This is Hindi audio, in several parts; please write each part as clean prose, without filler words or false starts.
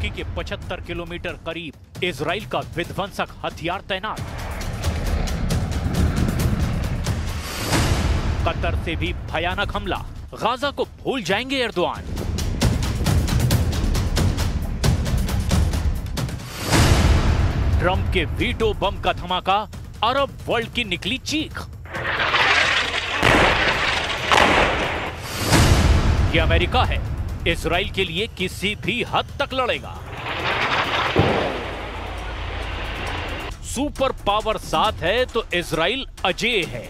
तुर्की के 75 किलोमीटर करीब इजराइल का विध्वंसक हथियार तैनात। कतर से भी भयानक हमला, गाजा को भूल जाएंगे एर्दोआन। ट्रंप के वीटो बम का धमाका, अरब वर्ल्ड की निकली चीख। ये अमेरिका है, इजराइल के लिए किसी भी हद तक लड़ेगा। सुपर पावर साथ है तो इजराइल अजेय है।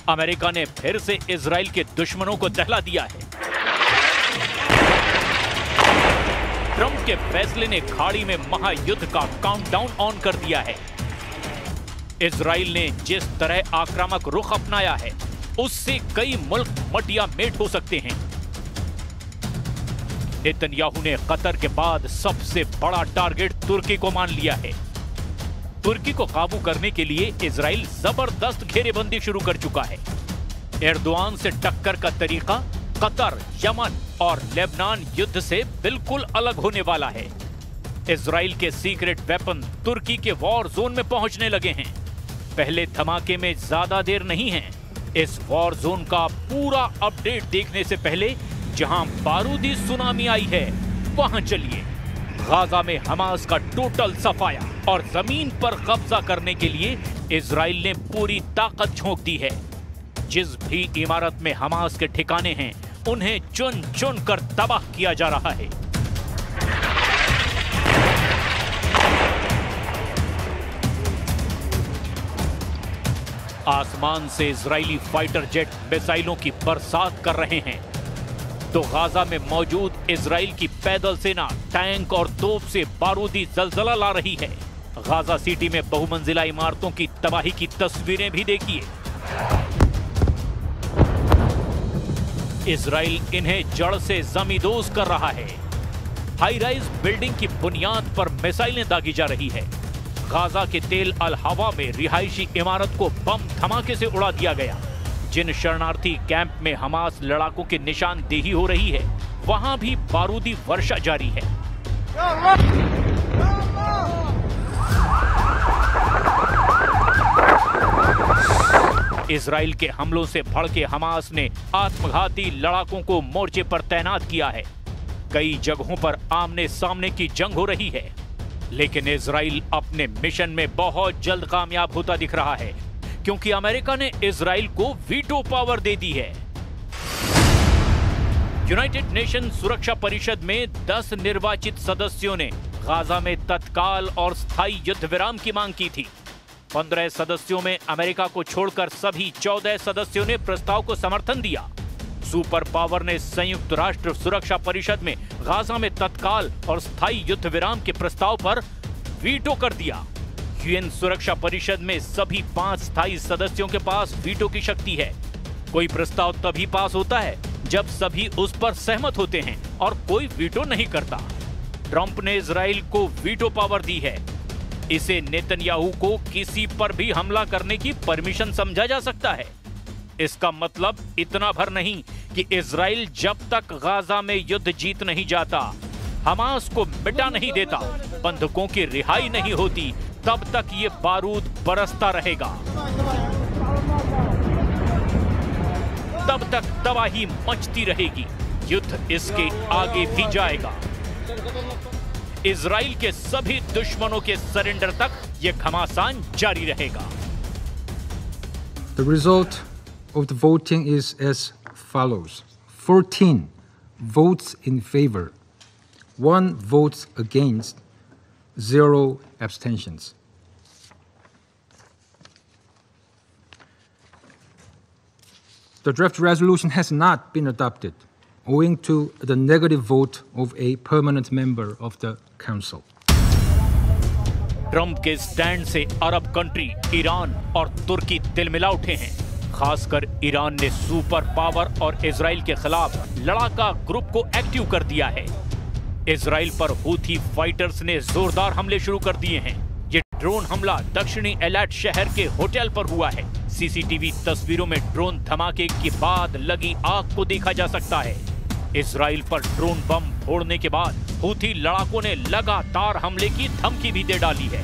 अमेरिका ने फिर से इजराइल के दुश्मनों को दहला दिया है। ट्रंप के फैसले ने खाड़ी में महायुद्ध का काउंटडाउन ऑन कर दिया है। इजराइल ने जिस तरह आक्रामक रुख अपनाया है, उससे कई मुल्क मटिया मेट हो सकते हैं। नेतन्याहू ने कतर के बाद सबसे बड़ा टारगेट तुर्की को मान लिया है। तुर्की को काबू करने के लिए इजराइल जबरदस्त घेरेबंदी शुरू कर चुका है। एर्दोआन से टक्कर का तरीका कतर, यमन और लेबनान युद्ध से बिल्कुल अलग होने वाला है। इजराइल के सीक्रेट वेपन तुर्की के वॉर जोन में पहुंचने लगे हैं। पहले धमाके में ज्यादा देर नहीं है। इस वॉर जोन का पूरा अपडेट देखने से पहले जहां बारूदी सुनामी आई है, वहां चलिए। गाजा में हमास का टोटल सफाया और जमीन पर कब्जा करने के लिए इजराइल ने पूरी ताकत झोंक दी है। जिस भी इमारत में हमास के ठिकाने हैं, उन्हें चुन चुन कर तबाह किया जा रहा है। आसमान से इजरायली फाइटर जेट मिसाइलों की बरसात कर रहे हैं, तो गाजा में मौजूद इजराइल की पैदल सेना टैंक और तोप से बारूदी जलजला ला रही है। गाजा सिटी में बहुमंजिला इमारतों की तबाही की तस्वीरें भी देखिए। इजराइल इन्हें जड़ से जमींदोज कर रहा है। हाई राइज बिल्डिंग की बुनियाद पर मिसाइलें दागी जा रही है। गाजा के तेल अल हवा में रिहायशी इमारत को बम धमाके से उड़ा दिया गया। जिन शरणार्थी कैंप में हमास लड़ाकों की निशानदेही हो रही है, वहां भी बारूदी वर्षा जारी है। इजराइल के हमलों से भड़के हमास ने आत्मघाती लड़ाकों को मोर्चे पर तैनात किया है। कई जगहों पर आमने सामने की जंग हो रही है, लेकिन इजराइल अपने मिशन में बहुत जल्द कामयाब होता दिख रहा है, क्योंकि अमेरिका ने इजराइल को वीटो पावर दे दी है। यूनाइटेड नेशन सुरक्षा परिषद में 10 निर्वाचित सदस्यों ने गाजा में तत्काल और स्थायी युद्ध विराम की मांग की थी। 15 सदस्यों में अमेरिका को छोड़कर सभी 14 सदस्यों ने प्रस्ताव को समर्थन दिया। सुपर पावर ने संयुक्त राष्ट्र सुरक्षा परिषद में गाजा में तत्काल और स्थायी युद्ध विराम के प्रस्ताव पर वीटो कर दिया। यूएन सुरक्षा परिषद में सभी 5 स्थायी सदस्यों के पास वीटो की शक्ति है। कोई प्रस्ताव तभी पास होता है जब सभी उस पर सहमत होते हैं और कोई वीटो नहीं करता। ट्रंप ने इजराइल को वीटो पावर दी है। इसे नेतन्याहू को किसी पर भी हमला करने की परमिशन समझा जा सकता है। इसका मतलब इतना भर नहीं कि इजराइल जब तक गाजा में युद्ध जीत नहीं जाता, हमास को मिटा नहीं देता, बंधकों की रिहाई नहीं होती, तब तक ये बारूद बरसता रहेगा। तब तक तबाही मचती रहेगी। युद्ध इसके आगे भी जाएगा। इजराइल के सभी दुश्मनों के सरेंडर तक ये घमासान जारी रहेगा। The result of the voting is as follows: 14 votes in favor, 1 vote against, 0 abstentions. The draft resolution has not been adopted, owing to the negative vote of a permanent member of the Council. Trump के स्टैंड से अरब कंट्री ईरान और तुर्की तिलमिला उठे हैं। खासकर ईरान ने सुपर पावर और इजराइल के खिलाफ लड़ाका ग्रुप को एक्टिव कर दिया है। इजराइल पर हूथी फाइटर्स ने जोरदार हमले शुरू कर दिए हैं। ये ड्रोन हमला दक्षिणी एलाट शहर के होटल पर हुआ है। सीसीटीवी तस्वीरों में ड्रोन धमाके के बाद लगी आग को देखा जा सकता है। इजराइल पर ड्रोन बम फोड़ने के बाद हूथी लड़ाकों ने लगातार हमले की धमकी भी दे डाली है।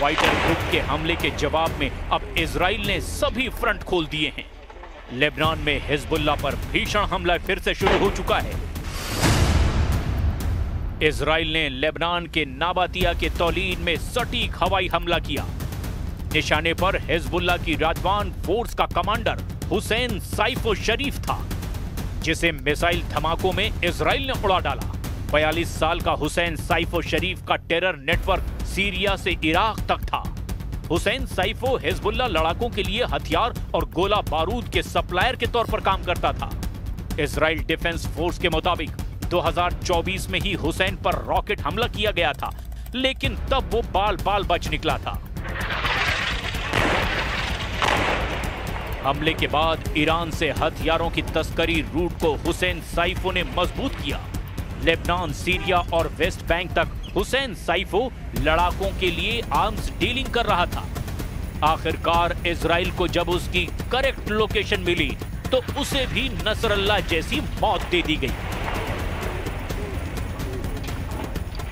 फाइटर ग्रुप के हमले के जवाब में अब इजराइल ने सभी फ्रंट खोल दिए हैं। लेबनान में हिजबुल्लाह पर भीषण हमला फिर से शुरू हो चुका है। इजराइल ने लेबनान के नाबातिया के तौलीन में सटीक हवाई हमला किया। निशाने पर हिजबुल्लाह की राजवान फोर्स का कमांडर हुसैन साइफो शरीफ था, जिसे मिसाइल धमाकों में इजराइल ने उड़ा डाला। 42 साल का हुसैन साइफो शरीफ का टेरर नेटवर्क सीरिया से इराक तक था। हुसैन साइफो हिजबुल्लाह लड़ाकों के लिए हथियार और गोला बारूद के सप्लायर के तौर पर काम करता था। इजराइल डिफेंस फोर्स के मुताबिक 2024 में ही हुसैन पर रॉकेट हमला किया गया था, लेकिन तब वो बाल बाल बच निकला था। हमले के बाद ईरान से हथियारों की तस्करी रूट को हुसैन साइफो ने मजबूत किया। लेबनान, सीरिया और वेस्ट बैंक तक हुसैन साइफो लड़ाकों के लिए आर्म्स डीलिंग कर रहा था। आखिरकार इजराइल को जब उसकी करेक्ट लोकेशन मिली तो उसे भी नसरल्लाह जैसी मौत दे दी गई।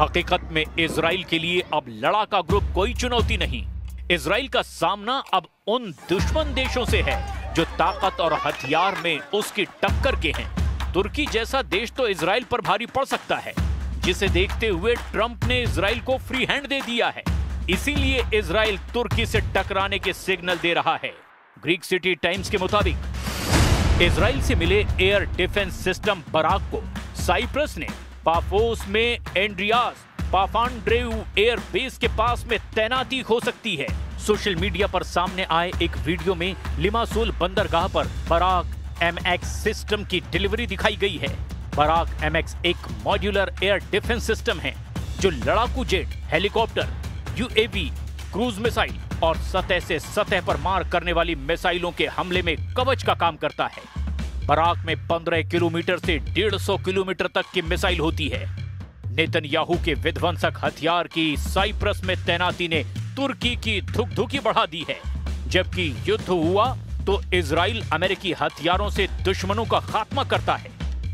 हकीकत में इजराइल के लिए अब लड़ाका ग्रुप कोई चुनौती नहीं। इजराइल का सामना अब उन दुश्मन देशों से है जो ताकत और हथियार में उसकी टक्कर के हैं। तुर्की जैसा देश तो इजराइल पर भारी पड़ सकता है, जिसे देखते हुए ट्रंप ने इजराइल को फ्री हैंड दे दिया है। इसीलिए इजराइल तुर्की से टकराने के सिग्नल दे रहा है। ग्रीक सिटी टाइम्स के मुताबिक इजराइल से मिले एयर डिफेंस सिस्टम बराक को साइप्रस ने पाफोस में एंड्रियास पापांड्रेउ एयर बेस के पास में तैनाती हो सकती है। सोशल मीडिया पर सामने आए एक वीडियो में लिमासोल बंदरगाह पर बराक MX सिस्टम की डिलीवरी दिखाई गई है। बराक MX एक मॉड्यूलर एयर डिफेंस सिस्टम है जो लड़ाकू jet, helicopter, UAV, cruise missile और सतह से सतह पर मार करने वाली मिसाइलों के हमले में कवच का काम करता है। बराक में 15 किलोमीटर से 150 किलोमीटर तक की मिसाइल होती है। नेतन्याहू के विध्वंसक हथियार की साइप्रस में तैनाती ने तुर्की की धुकधुकी बढ़ा दी है। जबकि युद्ध हुआ तो इजराइल अमेरिकी हथियारों से दुश्मनों का खात्मा करता है।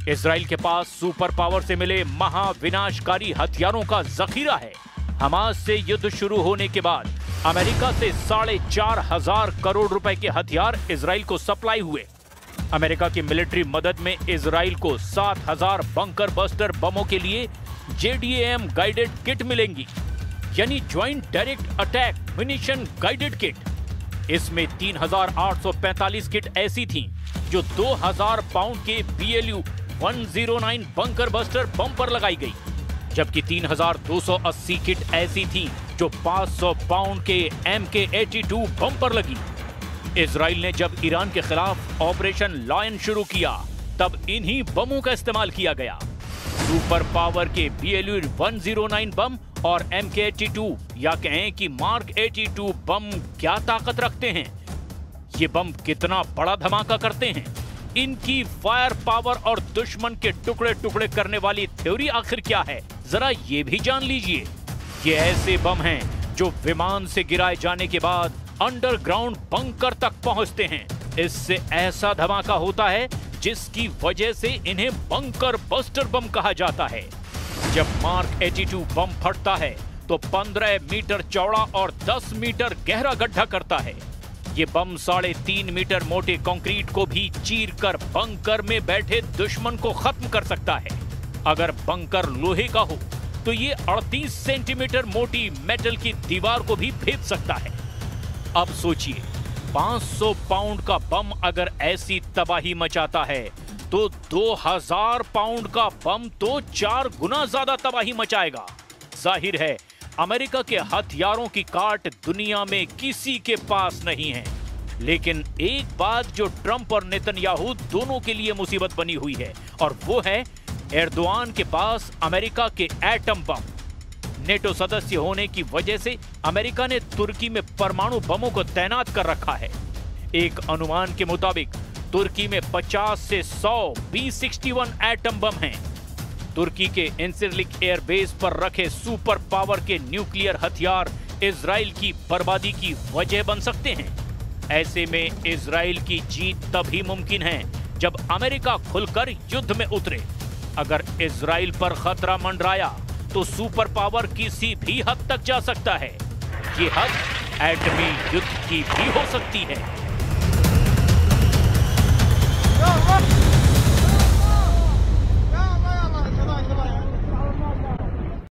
इजराइल के पास सुपर पावर से मिले महाविनाशकारी हथियारों का जखीरा है। हमास से युद्ध शुरू होने के बाद अमेरिका से 4,500 करोड़ रुपए के हथियार इजराइल को सप्लाई हुए। अमेरिका की मिलिट्री मदद में इजराइल को 7,000 बंकर बस्टर बमों के लिए JDAM गाइडेड किट मिलेंगी, यानी joint direct attack munition guided kit. इसमें 3,845 किट ऐसी थीं जो 2,000 पाउंड के BLU 109 बंकर बस्टर बम पर लगाई गई, जबकि 3,280 किट ऐसी थीं जो 500 पाउंड के MK-82 बम पर लगी। इजराइल ने जब ईरान के खिलाफ ऑपरेशन लायन शुरू किया तब इन्हीं बमों का इस्तेमाल किया गया। सुपर पावर के BLU 109 बम और MK-82 या कहें कि मार्क 82 बम क्या ताकत रखते हैं, ये बम कितना बड़ा धमाका करते हैं, इनकी फायर पावर और दुश्मन के टुकड़े टुकड़े करने वाली थ्योरी आखिर क्या है, जरा ये भी जान लीजिए। ये ऐसे बम हैं जो विमान से गिराए जाने के बाद अंडरग्राउंड बंकर तक पहुंचते हैं। इससे ऐसा धमाका होता है जिसकी वजह से इन्हें बंकर बस्टर बम कहा जाता है। जब मार्क 82 बम फटता है तो 15 मीटर चौड़ा और 10 मीटर गहरा गड्ढा करता है। ये बम 3.5 मीटर मोटे कंक्रीट को भी चीरकर बंकर में बैठे दुश्मन को खत्म कर सकता है। अगर बंकर लोहे का हो तो ये 38 सेंटीमीटर मोटी मेटल की दीवार को भी भेद सकता है। अब सोचिए, 500 पाउंड का बम अगर ऐसी तबाही मचाता है तो 2000 पाउंड का बम तो 4 गुना ज्यादा तबाही मचाएगा। जाहिर है अमेरिका के हथियारों की काट दुनिया में किसी के पास नहीं है। लेकिन एक बात जो ट्रंप और नेतन्याहू दोनों के लिए मुसीबत बनी हुई है, और वो है एर्दोआन के पास अमेरिका के एटम बम। नेटो सदस्य होने की वजह से अमेरिका ने तुर्की में परमाणु बमों को तैनात कर रखा है। एक अनुमान के मुताबिक तुर्की में 50 से 100 B-61 एटम बम हैं। तुर्की के इंसिरलिक एयरबेस पर रखे सुपर पावर के न्यूक्लियर हथियार इजराइल की बर्बादी की वजह बन सकते हैं। ऐसे में इजराइल की जीत तभी मुमकिन है जब अमेरिका खुलकर युद्ध में उतरे। अगर इजराइल पर खतरा मंडराया तो सुपर पावर किसी भी हद तक जा सकता है। ये हद एटमी युद्ध की भी हो सकती है।